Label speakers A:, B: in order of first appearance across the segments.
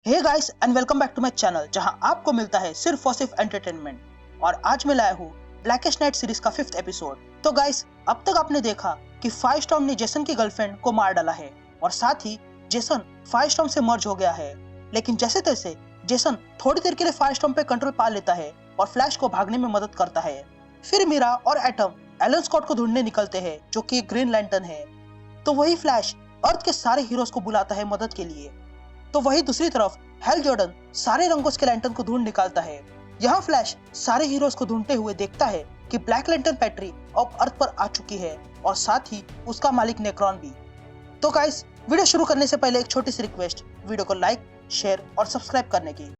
A: Hey guys and welcome back to my channel जहां आपको मिलता है सिर्फ और सिर्फ एंटरटेनमेंट। और आज मैं लाया हूँ ब्लैकेस्ट नाइट सीरीज का 5th एपिसोड। तो गाइस, अब तक आपने देखा कि फायरस्टॉर्म ने जेसन की गर्लफ्रेंड को मार डाला है और साथ ही जेसन फायरस्टॉर्म से मर्ज हो गया है। लेकिन जैसे तैसे जेसन थोड़ी देर के लिए फायरस्टॉर्म पे कंट्रोल पा लेता है और फ्लैश को भागने में मदद करता है। फिर मीरा और एटम एलन स्कॉट को ढूंढने निकलते हैं जो कि एक ग्रीन लैंटर्न है। तो वही फ्लैश अर्थ के सारे हीरोज को बुलाता है मदद के लिए। तो वही दूसरी तरफ हैल जॉर्डन सारे रंगों के लैंटर्न को ढूंढ निकालता है। यहाँ फ्लैश सारे हीरोज को ढूंढते हुए देखता है कि ब्लैक लैंटर्न बैटरी अब अर्थ पर आ चुकी है और साथ ही उसका मालिक नेक्रॉन भी। तो गाइस, वीडियो शुरू करने से पहले एक छोटी सी रिक्वेस्ट, वीडियो को लाइक, शेयर और सब्सक्राइब करने की।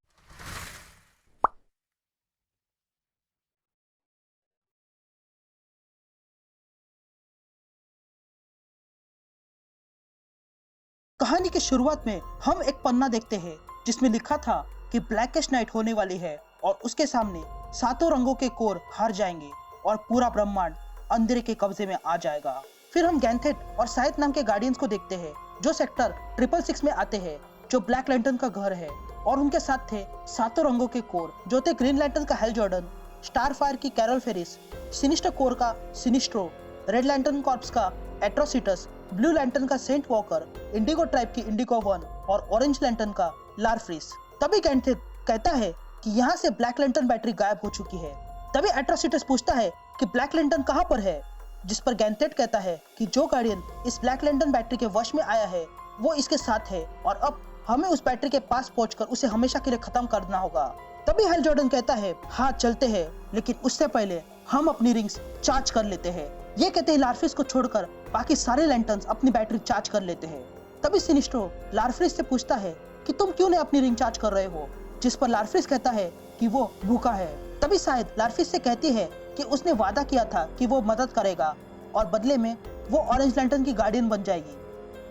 A: कहानी की शुरुआत में हम एक पन्ना देखते हैं जिसमें लिखा था कि ब्लैकेस्ट नाइट होने वाली है और उसके सामने सातों रंगों के कोर हार जाएंगे और पूरा ब्रह्मांड अंधेरे के कब्जे में आ जाएगा। फिर हम गैंथेट और साइथ नाम के गार्डियंस को देखते हैं जो सेक्टर 666 में आते हैं, जो ब्लैक लैंटर्न का घर है। और उनके साथ थे सातों रंगों के कोर जो थे ग्रीन लैंटर्न का हैल जॉर्डन, स्टार फायर की कैरल फेरिस, सिनिस्टर कोर का सिनिस्ट्रो, रेड लैंटर्न कॉर्प्स का एट्रोसिटस, ब्लू लैंटर्न का सेंट वॉकर, इंडिगो ट्राइब की इंडिगो वन और ऑरेंज लैंटर्न का लारफ्रिस। तभी गैंथेट कहता है कि यहाँ से ब्लैक लैंटर्न बैटरी गायब हो चुकी है। तभी एट्रोसिटस पूछता है कि ब्लैक लैंटर्न कहाँ पर है, जिस पर गैंथेट कहता है कि जो गार्डियन इस ब्लैक लैंटर्न बैटरी के वश में आया है वो इसके साथ है और अब हमें उस बैटरी के पास पहुंचकर उसे हमेशा के लिए खत्म करना होगा। तभी हैल जॉर्डन कहता है हाँ चलते हैं, लेकिन उससे पहले हम अपनी रिंग्स चार्ज कर लेते हैं। ये कहते हैं लारफ्रिस को छोड़कर बाकी सारे लैंटर्न्स अपनी बैटरी चार्ज कर लेते हैं। तभी सिनिस्ट्रो लारफ्रिस से पूछता है कि तुम क्यों नहीं अपनी रिंग चार्ज कर रहे हो, जिस पर लारफ्रिस कहता है कि वो भूखा है। तभी शायद लारफ्रिस से कहती है कि उसने वादा किया था कि वो मदद करेगा और बदले में वो ऑरेंज लैंटर्न की गार्डियन बन जाएगी,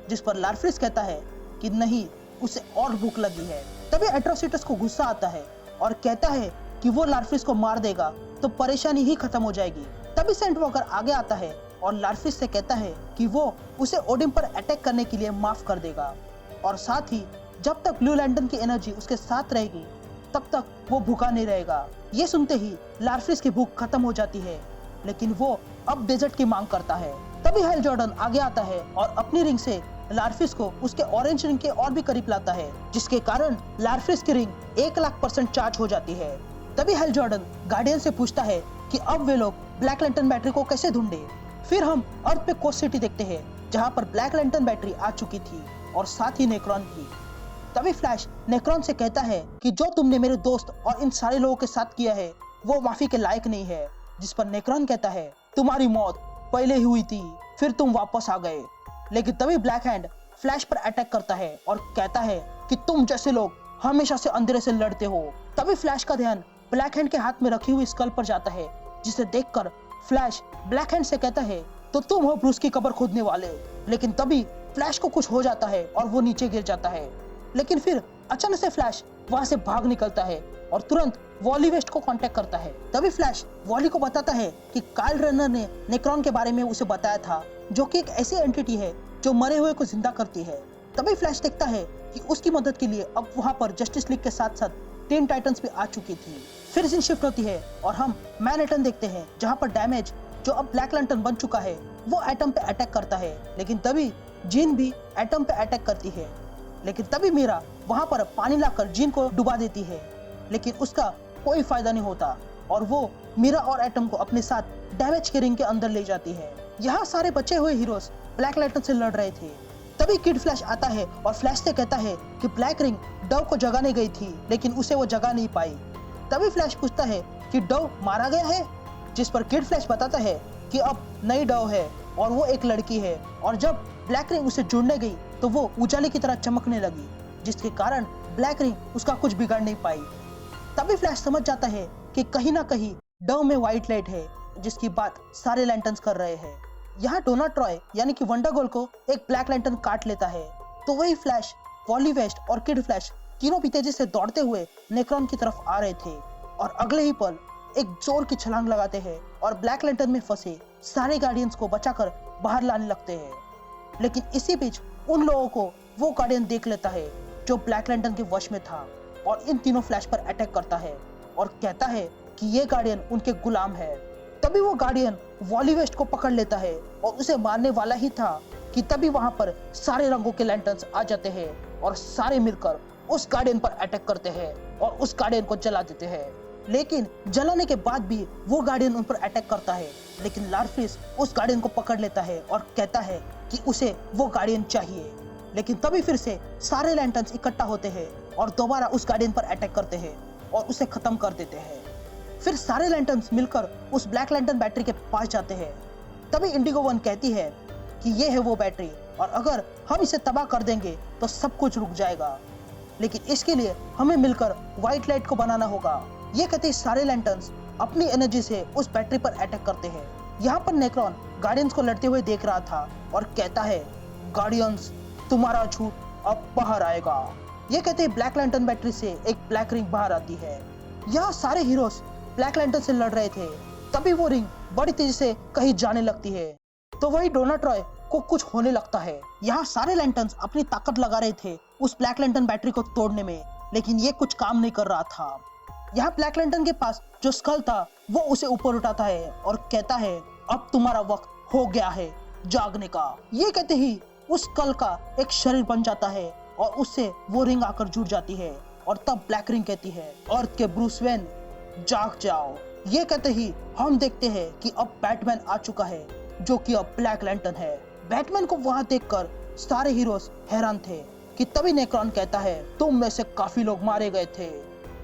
A: जिस पर लारफ्रिस कहता है कि नहीं, उसे और भूख लगी है। तभी एट्रोसिटस को गुस्सा आता है और कहता है कि वो लारफ्रिस को मार देगा तो परेशानी ही खत्म हो जाएगी। तभी सेंट वॉकर आगे आता है और लारफ्रिस से कहता है कि वो उसे ओडिन पर अटैक करने के लिए माफ कर देगा और साथ ही जब तक ब्लू लैंटर्न की एनर्जी उसके साथ रहेगी तब तक वो भूखा नहीं रहेगा। ये सुनते ही लारफ्रिस की भूख खत्म हो जाती है, लेकिन वो अब डेजर्ट की मांग करता है। तभी हैल जॉर्डन आगे आता है और अपनी रिंग से लारफ्रिस को उसके ऑरेंज रिंग के और भी करीब लाता है, जिसके कारण लारफ्रिस की रिंग 1,00,000% चार्ज हो जाती है। तभी हैल जॉर्डन गार्डियन से पूछता है कि अब वे लोग ब्लैक लैंटर्न बैटरी को कैसे ढूंढे। फिर हम अर्थ पे कोस्ट सिटी देखते हैं जहां पर ब्लैक लैंटर्न बैटरी आ चुकी थी और साथ ही नेक्रॉन भी। तभी फ्लैश नेक्रॉन से कहता है कि जो तुमने मेरे दोस्त और इन सारे लोगों के साथ किया है वो माफी के लायक नहीं है, जिस पर नेक्रॉन कहता है तुम्हारी मौत पहले ही हुई थी, फिर तुम वापस आ गए। लेकिन तभी ब्लैक हैंड फ्लैश पर अटैक करता है और कहता है कि तुम जैसे लोग हमेशा से अंधेरे से लड़ते हो। तभी फ्लैश का ध्यान ब्लैक हैंड के हाथ में रखी हुई स्कल पर जाता है, जिसे देखकर फ्लैश ब्लैक हैंड से कहता है तो तुम हो ब्रूस की कब्र खोदने वाले। लेकिन तभी फ्लैश को कुछ हो जाता है और वो नीचे गिर जाता है। लेकिन फिर अचानक से फ्लैश वहां से भाग निकलता है और तुरंत वॉली वेस्ट को कांटेक्ट करता है। तभी फ्लैश वॉली को बताता है कि काइल रनर ने नेक्रॉन के बारे में उसे बताया था, जो कि एक ऐसी एंटिटी है जो मरे हुए को जिंदा करती है। तभी फ्लैश देखता है कि उसकी मदद के लिए अब वहां पर जस्टिस लीग के साथ साथ टीन टाइटंस भी आ चुकी थी। फिर सीन शिफ्ट होती है और हम मैनहट्टन देखते हैं जहां पर डैमेज, जो अब ब्लैक लैंटर्न बन चुका है, वो एटम पे अटैक करता है। लेकिन तभी जीन भी एटम पे अटैक करती है। लेकिन तभी मीरा वहां पर पानी लाकर जीन को डुबा देती है, लेकिन उसका कोई फायदा नहीं होता और वो मीरा और एटम को अपने साथ डैमेज के रिंग के अंदर ले जाती है। यहाँ सारे बचे हुए हीरोज ब्लैक लैंटर्न से लड़ रहे थे। तभी किड फ्लैश आता है और फ्लैश से कहता है कि ब्लैक रिंग डव को जगाने गई थी, लेकिन उसे वो जगा नहीं पाई। तभी फ्लैश पूछता है कि डव मारा गया है, जिस पर किड फ्लैश बताता है कि अब नई डव है और वो एक लड़की है। और जब ब्लैक रिंग उसे जुड़ने गई तो वो उजाले की तरह चमकने लगी, जिसके कारण ब्लैक रिंग उसका कुछ बिगाड़ नहीं पाई। तभी फ्लैश समझ जाता है कि कहीं ना कहीं डव में व्हाइट लाइट है, जिसकी बात सारे लैंटर्न्स कर रहे हैं। यहाँ डोना ट्रॉय यानी कि वंडर गर्ल को एक ब्लैक लैंटर्न काट लेता है। तो वही फ्लैश, वॉली वेस्ट और किड फ्लैश तीनों भी तेजी से दौड़ते हुए नेक्रॉन की तरफ आ रहे थे और अगले ही पल एक जोर की छलांग लगाते हैं और ब्लैक लैंटर्न में फंसे सारे गार्डियंस को बचाकर बाहर लाने लगते हैं। लेकिन इसी बीच उन लोगों को वो गार्डियन देख लेता है जो ब्लैक लैंटर्न के वश में था और इन तीनों फ्लैश पर अटैक करता है और कहता है कि ये गार्डियन उनके गुलाम है। तभी वो गार्डियन वॉली वेस्ट को पकड़ लेता है और उसे मारने वाला ही था कि तभी वहां पर सारे रंगों के लैंटर्न्स आ जाते हैं और सारे मिलकर उस गार्डियन पर अटैक करते हैं और उस गार्डियन को जला देते हैं। लेकिन जलाने के बाद भी वो गार्डियन उन पर अटैक करता है, लेकिन लार्फिस उस गार्डियन को पकड़ लेता है और कहता है कि उसे वो गार्डियन चाहिए। लेकिन तभी फिर से सारे लैंटर्न्स इकट्ठा होते हैं और दोबारा उस गार्डियन पर अटैक करते हैं और उसे खत्म कर देते हैं। फिर सारे लैंटर्न्स मिलकर उस ब्लैक लैंटर्न बैटरी के पास जाते हैं। तभी इंडिगो वन कहती है कि ये है वो बैटरी और अगर हम इसे तबाह कर देंगे तो सब कुछ रुक जाएगा, लेकिन इसके लिए हमें मिलकर व्हाइट लाइट को बनाना होगा। ये कहते ही सारे लैंटर्न्स अपनी एनर्जी से उस बैटरी पर अटैक करते हैं। यहाँ पर नेक्रॉन गार्डियंस को लड़ते हुए देख रहा था और कहता है, गार्डियंस तुम्हारा झूठ अब बाहर आएगा। ये कहते ही ब्लैक लैंटर्न बैटरी से एक ब्लैक रिंग बाहर आती है। यहाँ सारे हीरोज ब्लैक लैंटर्न से लड़ रहे थे, तभी वो रिंग बड़ी तेजी से कहीं जाने लगती है। तो वही डोना ट्रॉय को कुछ होने लगता है। यहाँ सारे लैंटर्न्स अपनी ताकत लगा रहे थे उस ब्लैक लैंटर्न बैटरी को तोड़ने में, लेकिन ये कुछ काम नहीं कर रहा था। यहाँ ब्लैक लैंटर्न के पास जो स्कल था वो उसे ऊपर उठाता है और कहता है, अब तुम्हारा वक्त हो गया है जागने का। ये कहते ही उस स्कल का एक शरीर बन जाता है और उससे वो रिंग आकर जुड़ जाती है और तब ब्लैक रिंग कहती है, अर्थ के ब्रूस वेन जाग जाओ। ये कहते ही हम देखते हैं कि अब बैटमैन आ चुका है जो कि अब ब्लैक लैंटर्न है। बैटमैन को वहां देखकर सारे हीरोज हैरान थे कि तभी नेक्रॉन कहता है, तुम में से काफी लोग मारे गए थे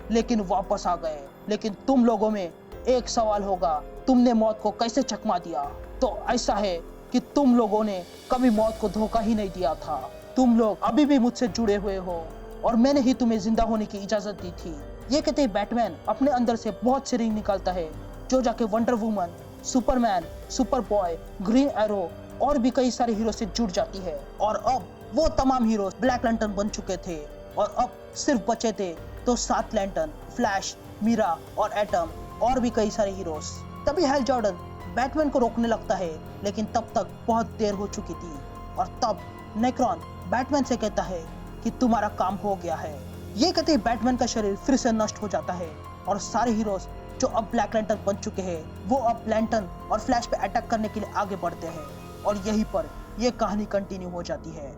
A: लेकिन वापस आ गए, लेकिन तुम लोगों में एक सवाल होगा, तुमने मौत को कैसे चकमा दिया? तो ऐसा है कि तुम लोगों ने कभी मौत को धोखा ही नहीं दिया था। तुम लोग अभी भी मुझसे जुड़े हुए हो और मैंने ही तुम्हें जिंदा होने की इजाजत दी थी। ये कहते ही बैटमैन अपने अंदर से बहुत से रिंग निकालता है जो जाके wonder woman, Superman, super boy, green arrow और भी कई सारे हीरो से जुड़ जाती है। और अब वो तमाम हीरो ब्लैक लैंटर्न बन चुके थे और अब सिर्फ बचे थे तो 7 लैंटर्न, फ्लैश, मीरा और एटम और भी कई सारे हीरोज। तभी हैल जॉर्डन बैटमैन को रोकने लगता है, लेकिन तब तक बहुत देर हो चुकी थी और तब नेक्रॉन बैटमैन से कहता है कि तुम्हारा काम हो गया है। ये कहते ही बैटमैन का शरीर फिर से नष्ट हो जाता है और सारे हीरोज जो अब ब्लैक लैंटर्न बन चुके हैं वो अब लैंटर्न और फ्लैश पे अटैक करने के लिए आगे बढ़ते हैं और यहीं पर यह कहानी कंटिन्यू हो जाती है।